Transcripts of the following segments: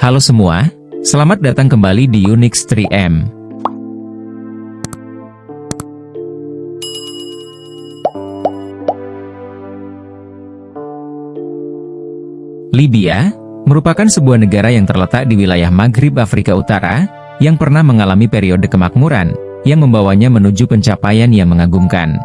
Halo semua, selamat datang kembali di Unix 3M. Libya merupakan sebuah negara yang terletak di wilayah Maghrib Afrika Utara, yang pernah mengalami periode kemakmuran, yang membawanya menuju pencapaian yang mengagumkan.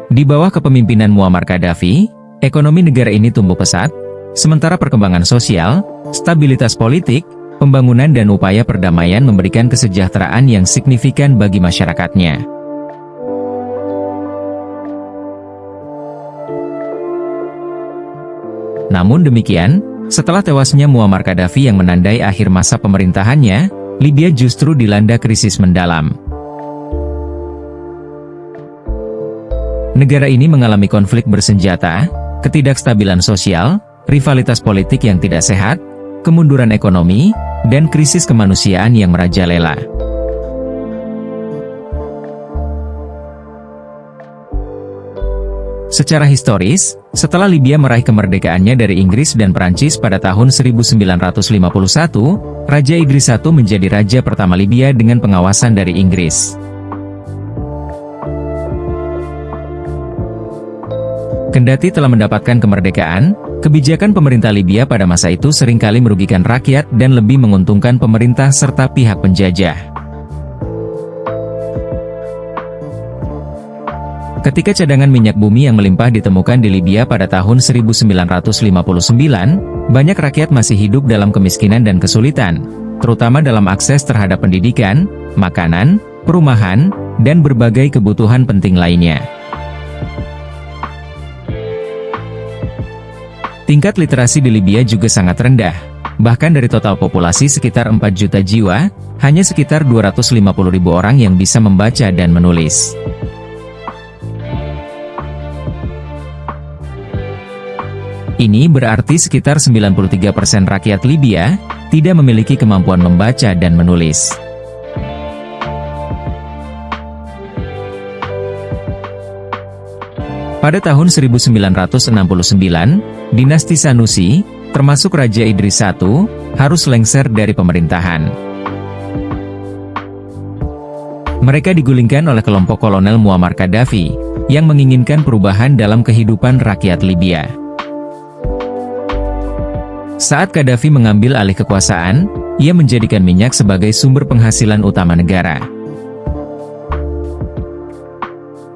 Di bawah kepemimpinan Muammar Gaddafi, ekonomi negara ini tumbuh pesat, sementara perkembangan sosial, stabilitas politik, pembangunan dan upaya perdamaian memberikan kesejahteraan yang signifikan bagi masyarakatnya. Namun demikian, setelah tewasnya Muammar Gaddafi yang menandai akhir masa pemerintahannya, Libya justru dilanda krisis mendalam. Negara ini mengalami konflik bersenjata, ketidakstabilan sosial, rivalitas politik yang tidak sehat, kemunduran ekonomi, dan krisis kemanusiaan yang merajalela. Secara historis, setelah Libya meraih kemerdekaannya dari Inggris dan Perancis pada tahun 1951, Raja Idris I menjadi raja pertama Libya dengan pengawasan dari Inggris. Kendati telah mendapatkan kemerdekaan, kebijakan pemerintah Libya pada masa itu seringkali merugikan rakyat dan lebih menguntungkan pemerintah serta pihak penjajah. Ketika cadangan minyak bumi yang melimpah ditemukan di Libya pada tahun 1959, banyak rakyat masih hidup dalam kemiskinan dan kesulitan, terutama dalam akses terhadap pendidikan, makanan, perumahan, dan berbagai kebutuhan penting lainnya. Tingkat literasi di Libya juga sangat rendah, bahkan dari total populasi sekitar 4 juta jiwa, hanya sekitar 250.000 orang yang bisa membaca dan menulis. Ini berarti sekitar 93% rakyat Libya tidak memiliki kemampuan membaca dan menulis. Pada tahun 1969, dinasti Sanusi, termasuk Raja Idris I, harus lengser dari pemerintahan. Mereka digulingkan oleh kelompok kolonel Muammar Gaddafi, yang menginginkan perubahan dalam kehidupan rakyat Libya. Saat Gaddafi mengambil alih kekuasaan, ia menjadikan minyak sebagai sumber penghasilan utama negara.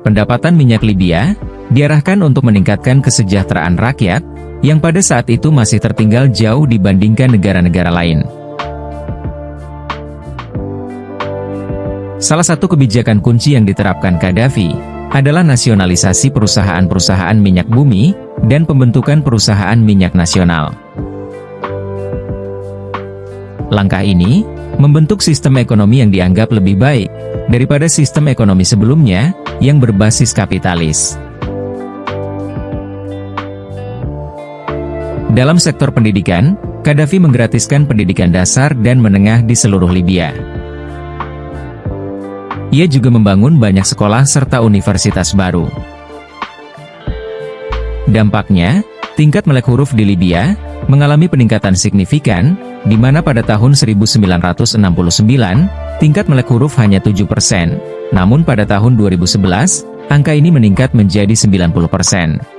Pendapatan minyak Libya diarahkan untuk meningkatkan kesejahteraan rakyat, yang pada saat itu masih tertinggal jauh dibandingkan negara-negara lain. Salah satu kebijakan kunci yang diterapkan Gaddafi adalah nasionalisasi perusahaan-perusahaan minyak bumi, dan pembentukan perusahaan minyak nasional. Langkah ini membentuk sistem ekonomi yang dianggap lebih baik daripada sistem ekonomi sebelumnya, yang berbasis kapitalis. Dalam sektor pendidikan, Gaddafi menggratiskan pendidikan dasar dan menengah di seluruh Libya. Ia juga membangun banyak sekolah serta universitas baru. Dampaknya, tingkat melek huruf di Libya mengalami peningkatan signifikan, di mana pada tahun 1969, tingkat melek huruf hanya 7%, namun pada tahun 2011, angka ini meningkat menjadi 90%.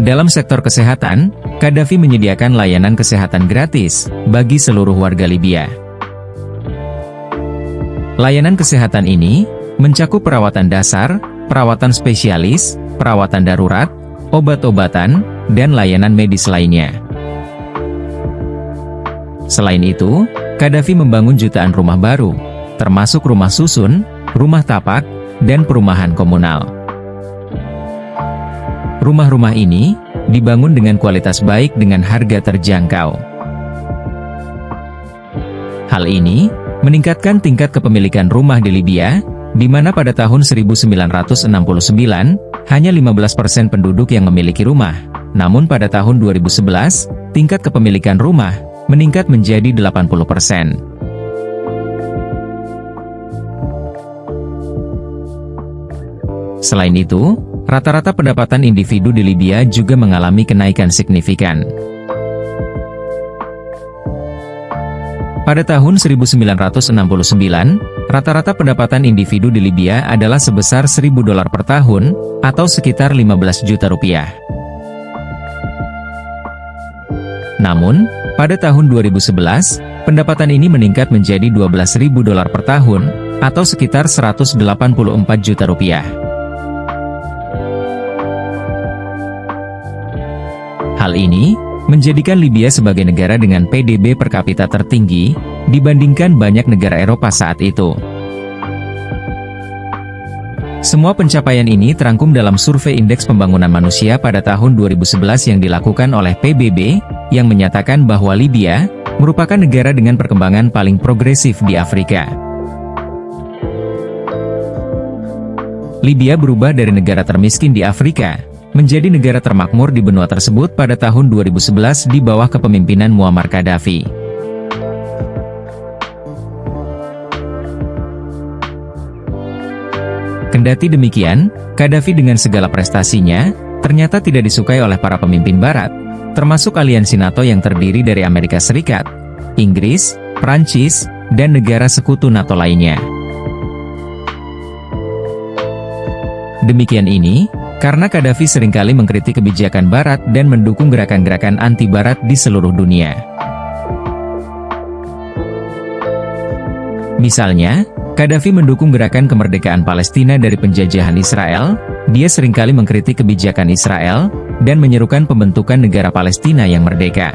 Dalam sektor kesehatan, Gaddafi menyediakan layanan kesehatan gratis bagi seluruh warga Libya. Layanan kesehatan ini mencakup perawatan dasar, perawatan spesialis, perawatan darurat, obat-obatan, dan layanan medis lainnya. Selain itu, Gaddafi membangun jutaan rumah baru, termasuk rumah susun, rumah tapak, dan perumahan komunal. Rumah-rumah ini dibangun dengan kualitas baik dengan harga terjangkau. Hal ini meningkatkan tingkat kepemilikan rumah di Libya, di mana pada tahun 1969, hanya 15% penduduk yang memiliki rumah. Namun pada tahun 2011, tingkat kepemilikan rumah meningkat menjadi 80%. Selain itu, rata-rata pendapatan individu di Libya juga mengalami kenaikan signifikan. Pada tahun 1969, rata-rata pendapatan individu di Libya adalah sebesar $1.000 per tahun, atau sekitar 15 juta rupiah. Namun, pada tahun 2011, pendapatan ini meningkat menjadi $12.000 per tahun, atau sekitar 184 juta rupiah. Hal ini menjadikan Libya sebagai negara dengan PDB per kapita tertinggi dibandingkan banyak negara Eropa saat itu. Semua pencapaian ini terangkum dalam survei Indeks Pembangunan Manusia pada tahun 2011 yang dilakukan oleh PBB, yang menyatakan bahwa Libya merupakan negara dengan perkembangan paling progresif di Afrika. Libya berubah dari negara termiskin di Afrika menjadi negara termakmur di benua tersebut pada tahun 2011 di bawah kepemimpinan Muammar Gaddafi. Kendati demikian, Gaddafi dengan segala prestasinya, ternyata tidak disukai oleh para pemimpin Barat, termasuk aliansi NATO yang terdiri dari Amerika Serikat, Inggris, Prancis, dan negara sekutu NATO lainnya. Demikian ini, karena Gaddafi seringkali mengkritik kebijakan Barat dan mendukung gerakan-gerakan anti-Barat di seluruh dunia. Misalnya, Gaddafi mendukung gerakan kemerdekaan Palestina dari penjajahan Israel, dia seringkali mengkritik kebijakan Israel, dan menyerukan pembentukan negara Palestina yang merdeka.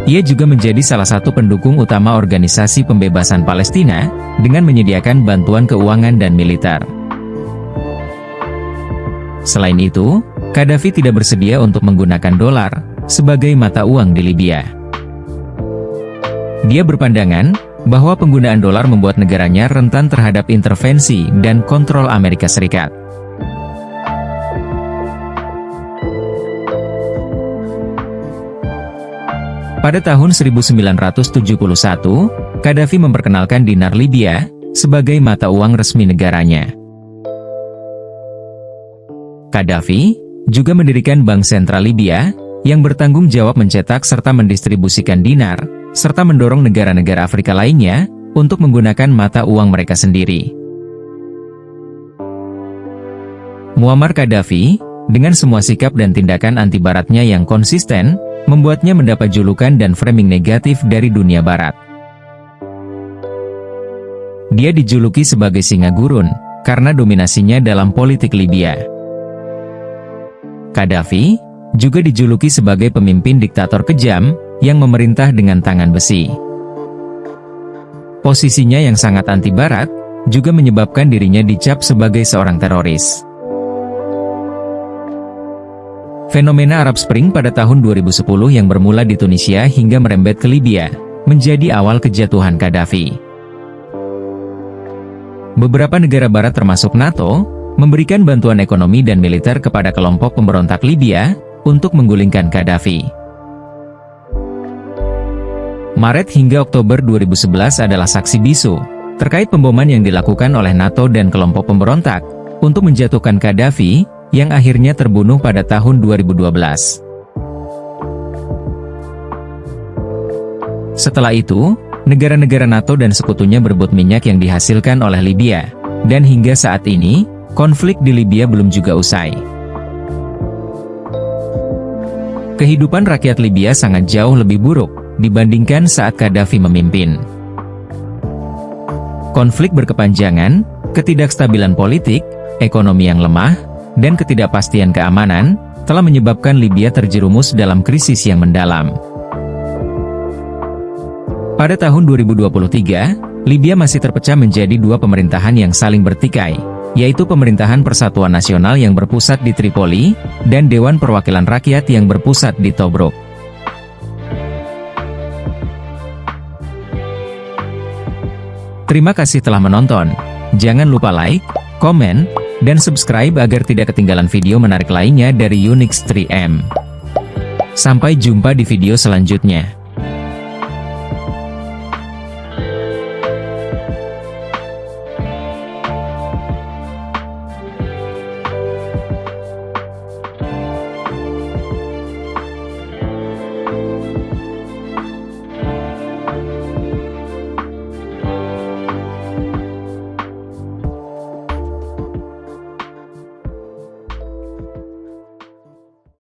Ia juga menjadi salah satu pendukung utama organisasi pembebasan Palestina, dengan menyediakan bantuan keuangan dan militer. Selain itu, Gaddafi tidak bersedia untuk menggunakan dolar sebagai mata uang di Libya. Dia berpandangan bahwa penggunaan dolar membuat negaranya rentan terhadap intervensi dan kontrol Amerika Serikat. Pada tahun 1971, Gaddafi memperkenalkan dinar Libya sebagai mata uang resmi negaranya. Gaddafi juga mendirikan Bank Sentral Libya yang bertanggung jawab mencetak serta mendistribusikan dinar, serta mendorong negara-negara Afrika lainnya untuk menggunakan mata uang mereka sendiri. Muammar Gaddafi, dengan semua sikap dan tindakan anti-Baratnya yang konsisten, membuatnya mendapat julukan dan framing negatif dari dunia Barat. Dia dijuluki sebagai singa gurun, karena dominasinya dalam politik Libya. Gaddafi juga dijuluki sebagai pemimpin diktator kejam, yang memerintah dengan tangan besi. Posisinya yang sangat anti-Barat, juga menyebabkan dirinya dicap sebagai seorang teroris. Fenomena Arab Spring pada tahun 2010 yang bermula di Tunisia hingga merembet ke Libya, menjadi awal kejatuhan Gaddafi. Beberapa negara Barat termasuk NATO, memberikan bantuan ekonomi dan militer kepada kelompok pemberontak Libya, untuk menggulingkan Gaddafi. Maret hingga Oktober 2011 adalah saksi bisu, terkait pemboman yang dilakukan oleh NATO dan kelompok pemberontak, untuk menjatuhkan Gaddafi, yang akhirnya terbunuh pada tahun 2012. Setelah itu, negara-negara NATO dan sekutunya berebut minyak yang dihasilkan oleh Libya, dan hingga saat ini, konflik di Libya belum juga usai. Kehidupan rakyat Libya sangat jauh lebih buruk dibandingkan saat Gaddafi memimpin. Konflik berkepanjangan, ketidakstabilan politik, ekonomi yang lemah, dan ketidakpastian keamanan, telah menyebabkan Libya terjerumus dalam krisis yang mendalam. Pada tahun 2023, Libya masih terpecah menjadi dua pemerintahan yang saling bertikai, yaitu Pemerintahan Persatuan Nasional yang berpusat di Tripoli, dan Dewan Perwakilan Rakyat yang berpusat di Tobruk. Terima kasih telah menonton. Jangan lupa like, komen, dan subscribe agar tidak ketinggalan video menarik lainnya dari Unix 3M. Sampai jumpa di video selanjutnya.